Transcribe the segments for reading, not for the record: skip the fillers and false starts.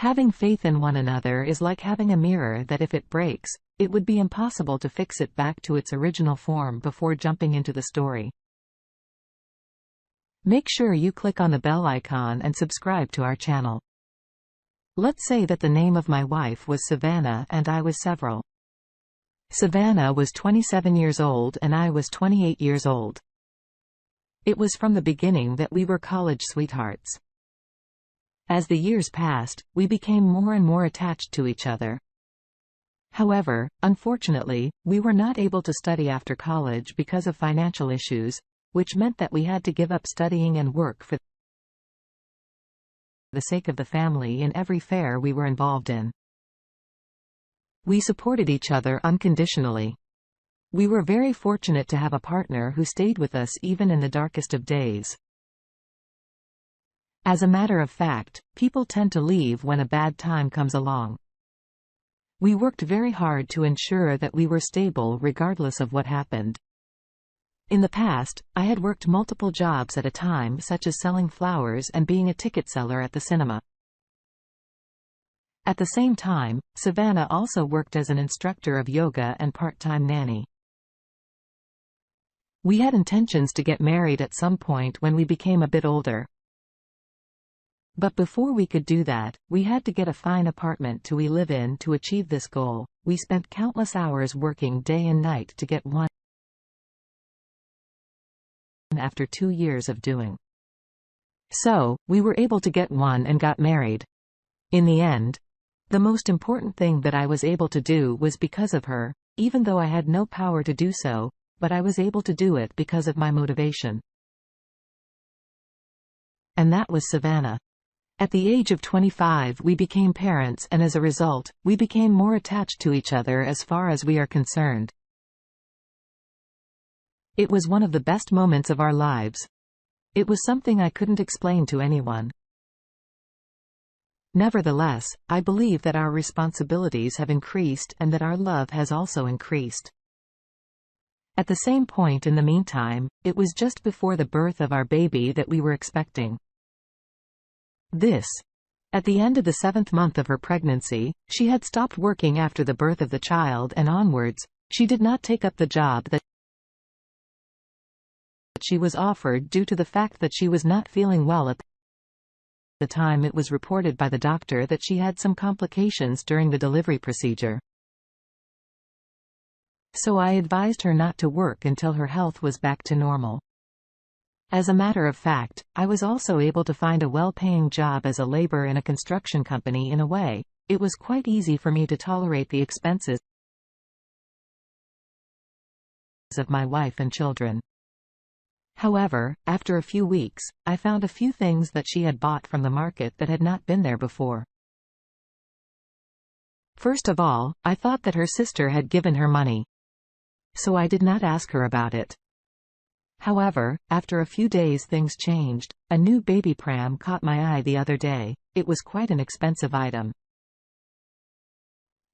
Having faith in one another is like having a mirror that if it breaks, it would be impossible to fix it back to its original form before jumping into the story. Make sure you click on the bell icon and subscribe to our channel. Let's say that the name of my wife was Savannah and I was Several. Savannah was 27 years old and I was 28 years old. It was from the beginning that we were college sweethearts. As the years passed, we became more and more attached to each other. However, unfortunately, we were not able to study after college because of financial issues, which meant that we had to give up studying and work for the sake of the family in every affair we were involved in. We supported each other unconditionally. We were very fortunate to have a partner who stayed with us even in the darkest of days. As a matter of fact, people tend to leave when a bad time comes along. We worked very hard to ensure that we were stable regardless of what happened. In the past, I had worked multiple jobs at a time, such as selling flowers and being a ticket seller at the cinema. At the same time, Savannah also worked as an instructor of yoga and part-time nanny. We had intentions to get married at some point when we became a bit older. But before we could do that, we had to get a fine apartment to live in. To achieve this goal, we spent countless hours working day and night to get one. After 2 years of doing so, we were able to get one and got married. In the end, the most important thing that I was able to do was because of her, even though I had no power to do so, but I was able to do it because of my motivation. And that was Savannah. At the age of 25 we became parents, and as a result, we became more attached to each other as far as we are concerned. It was one of the best moments of our lives. It was something I couldn't explain to anyone. Nevertheless, I believe that our responsibilities have increased and that our love has also increased. At the same point in the meantime, it was just before the birth of our baby that we were expecting. At the end of the 7th month of her pregnancy, she had stopped working after the birth of the child, and onwards, she did not take up the job that she was offered due to the fact that she was not feeling well at the time. It was reported by the doctor that she had some complications during the delivery procedure. So I advised her not to work until her health was back to normal. As a matter of fact, I was also able to find a well-paying job as a laborer in a construction company. In a way, it was quite easy for me to tolerate the expenses of my wife and children. However, after a few weeks, I found a few things that she had bought from the market that had not been there before. First of all, I thought that her sister had given her money. So I did not ask her about it. However, after a few days things changed. A new baby pram caught my eye the other day. It was quite an expensive item.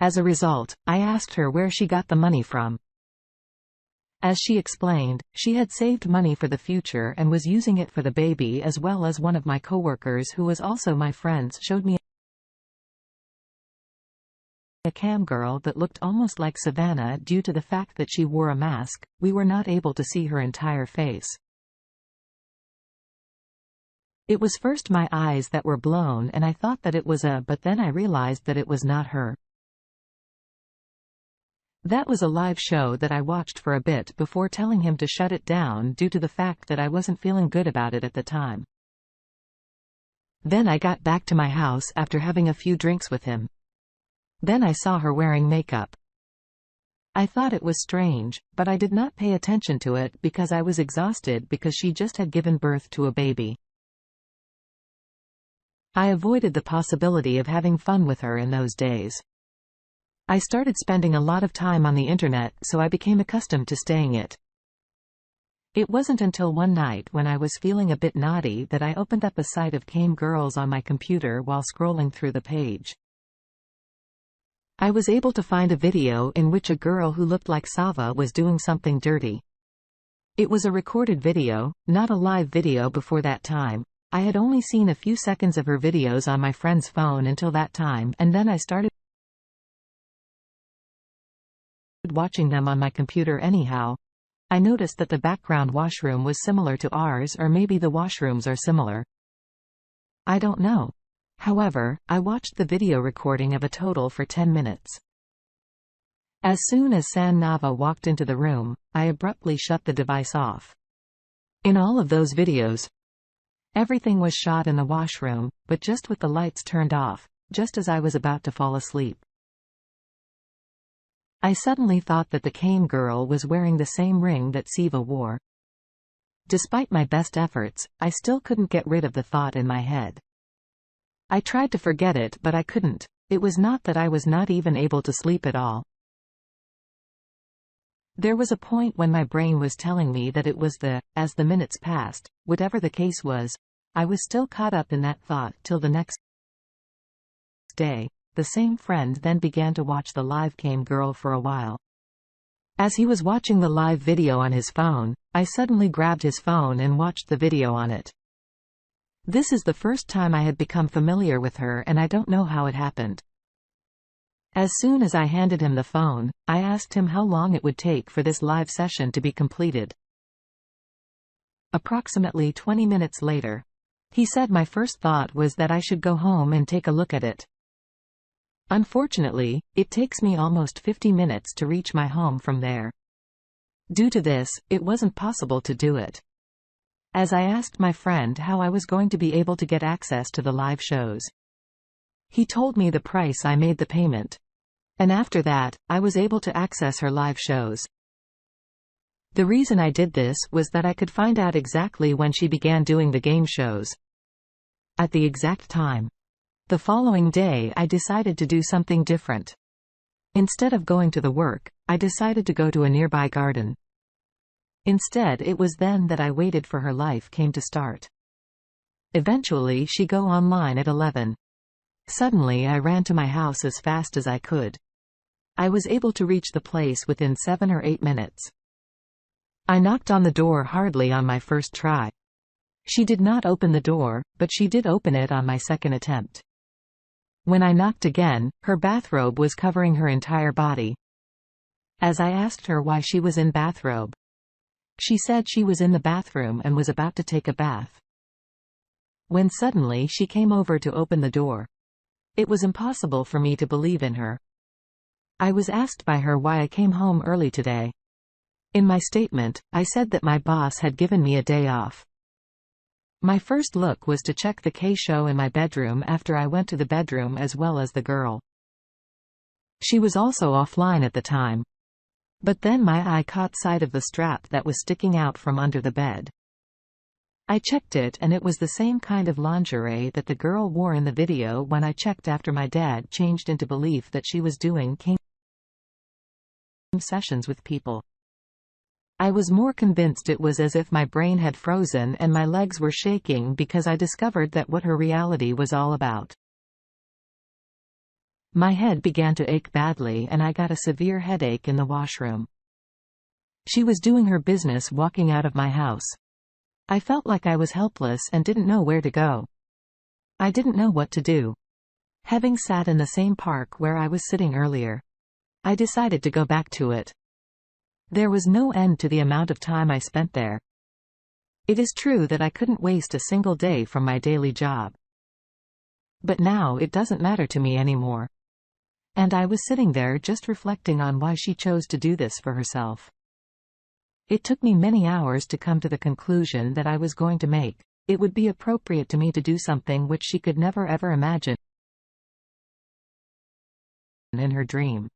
As a result, I asked her where she got the money from. As she explained, she had saved money for the future and was using it for the baby, as well as one of my coworkers who was also my friend showed me a cam girl that looked almost like Savannah. Due to the fact that she wore a mask, we were not able to see her entire face. It was first my eyes that were blown and I thought that it was but then I realized that it was not her. That was a live show that I watched for a bit before telling him to shut it down due to the fact that I wasn't feeling good about it at the time. Then I got back to my house after having a few drinks with him. Then I saw her wearing makeup. I thought it was strange, but I did not pay attention to it because I was exhausted because she just had given birth to a baby. I avoided the possibility of having fun with her in those days. I started spending a lot of time on the internet, so I became accustomed to staying it. It wasn't until one night when I was feeling a bit naughty that I opened up a site of cam girls on my computer while scrolling through the page. I was able to find a video in which a girl who looked like Sava was doing something dirty. It was a recorded video, not a live video before that time, I had only seen a few seconds of her videos on my friend's phone until that time, and then I started watching them on my computer anyhow. I noticed that the background washroom was similar to ours, or maybe the washrooms are similar. I don't know. However, I watched the video recording of a total for 10 minutes. As soon as San Nava walked into the room, I abruptly shut the device off. In all of those videos, everything was shot in the washroom, but just with the lights turned off, just as I was about to fall asleep. I suddenly thought that the cam girl was wearing the same ring that Siva wore. Despite my best efforts, I still couldn't get rid of the thought in my head. I tried to forget it, but I couldn't. It was not that I was not even able to sleep at all. There was a point when my brain was telling me that it was as the minutes passed, whatever the case was, I was still caught up in that thought till the next day. The same friend then began to watch the live cam girl for a while. As he was watching the live video on his phone, I suddenly grabbed his phone and watched the video on it. This is the first time I had become familiar with her, and I don't know how it happened. As soon as I handed him the phone, I asked him how long it would take for this live session to be completed. Approximately 20 minutes later, he said my first thought was that I should go home and take a look at it. Unfortunately, it takes me almost 50 minutes to reach my home from there. Due to this, it wasn't possible to do it. As I asked my friend how I was going to be able to get access to the live shows, he told me the price I made the payment. And after that, I was able to access her live shows. The reason I did this was that I could find out exactly when she began doing the game shows. At the exact time. The following day I decided to do something different. Instead of going to the work, I decided to go to a nearby garden. Instead, it was then that I waited for her life came to start. Eventually she go online at 11. Suddenly I ran to my house as fast as I could. I was able to reach the place within 7 or 8 minutes. I knocked on the door hardly on my first try. She did not open the door, but she did open it on my second attempt. When I knocked again, her bathrobe was covering her entire body. As I asked her why she was in bathrobe, she said she was in the bathroom and was about to take a bath. When suddenly she came over to open the door. It was impossible for me to believe in her. I was asked by her why I came home early today. In my statement, I said that my boss had given me a day off. My first look was to check the K-show in my bedroom after I went to the bedroom as well as the girl. She was also offline at the time. But then my eye caught sight of the strap that was sticking out from under the bed. I checked it and it was the same kind of lingerie that the girl wore in the video when I checked after my dad changed into belief that she was doing cam sessions with people. I was more convinced it was as if my brain had frozen and my legs were shaking because I discovered that what her reality was all about. My head began to ache badly and I got a severe headache in the washroom. She was doing her business walking out of my house. I felt like I was helpless and didn't know where to go. I didn't know what to do. Having sat in the same park where I was sitting earlier, I decided to go back to it. There was no end to the amount of time I spent there. It is true that I couldn't waste a single day from my daily job. But now it doesn't matter to me anymore. And I was sitting there just reflecting on why she chose to do this for herself. It took me many hours to come to the conclusion that I was going to make. It would be appropriate to me to do something which she could never ever imagine in her dream.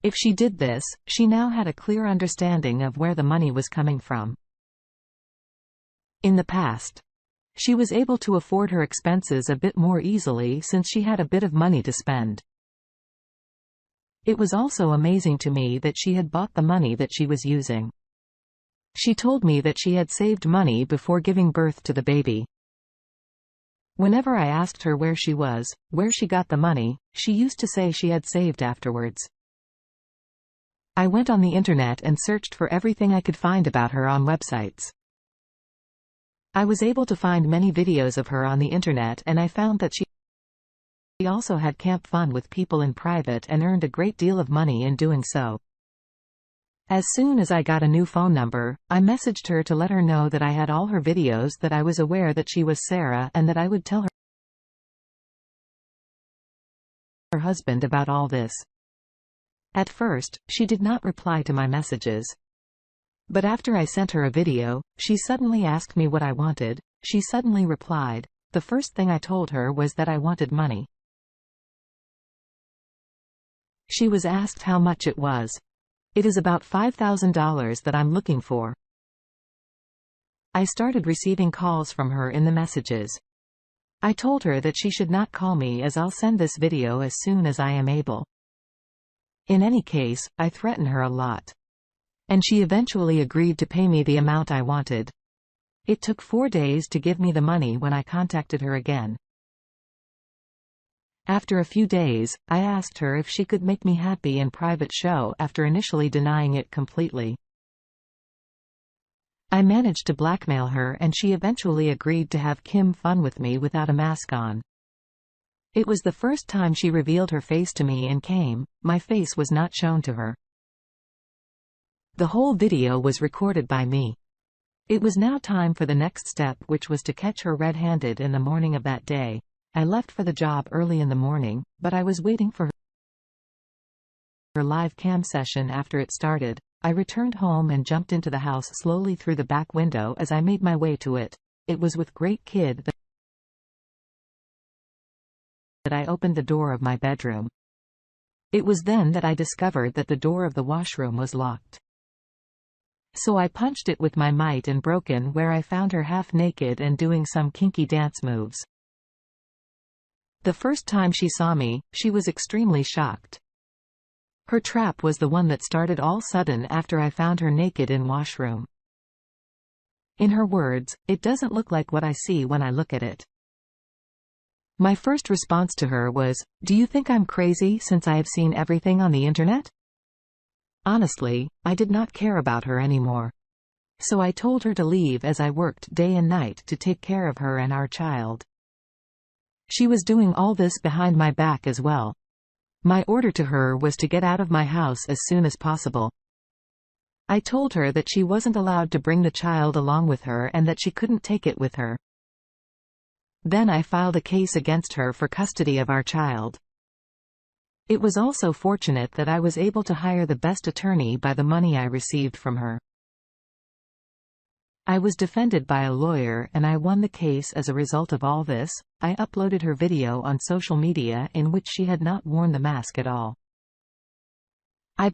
If she did this, she now had a clear understanding of where the money was coming from. In the past, she was able to afford her expenses a bit more easily since she had a bit of money to spend. It was also amazing to me that she had bought the money that she was using. She told me that she had saved money before giving birth to the baby. Whenever I asked her where she was, where she got the money, she used to say she had saved afterwards. I went on the internet and searched for everything I could find about her on websites. I was able to find many videos of her on the internet, and I found that she also had camp fun with people in private and earned a great deal of money in doing so. As soon as I got a new phone number, I messaged her to let her know that I had all her videos, that I was aware that she was Sarah, and that I would tell her husband about all this. At first, she did not reply to my messages. But after I sent her a video, she suddenly asked me what I wanted. She suddenly replied. The first thing I told her was that I wanted money. She was asked how much it was. It is about $5,000 that I'm looking for. I started receiving calls from her in the messages. I told her that she should not call me, as I'll send this video as soon as I am able. In any case, I threatened her a lot. And she eventually agreed to pay me the amount I wanted. It took 4 days to give me the money when I contacted her again. After a few days, I asked her if she could make me happy in private show, after initially denying it completely. I managed to blackmail her, and she eventually agreed to have Kim fun with me without a mask on. It was the first time she revealed her face to me in cam. My face was not shown to her. The whole video was recorded by me. It was now time for the next step, which was to catch her red-handed in the morning of that day. I left for the job early in the morning, but I was waiting for her live cam session after it started. I returned home and jumped into the house slowly through the back window. As I made my way to it, it was with great kid that I opened the door of my bedroom. It was then that I discovered that the door of the washroom was locked. So I punched it with my might and broke in, where I found her half naked and doing some kinky dance moves. The first time she saw me, she was extremely shocked. Her trap was the one that started all sudden after I found her naked in washroom. In her words, "It doesn't look like what I see when I look at it." My first response to her was, "Do you think I'm crazy since I have seen everything on the internet?" Honestly, I did not care about her anymore. So I told her to leave, as I worked day and night to take care of her and our child. She was doing all this behind my back as well. My order to her was to get out of my house as soon as possible. I told her that she wasn't allowed to bring the child along with her and that she couldn't take it with her. Then I filed a case against her for custody of our child. It was also fortunate that I was able to hire the best attorney by the money I received from her. I was defended by a lawyer and I won the case. As a result of all this, I uploaded her video on social media in which she had not worn the mask at all.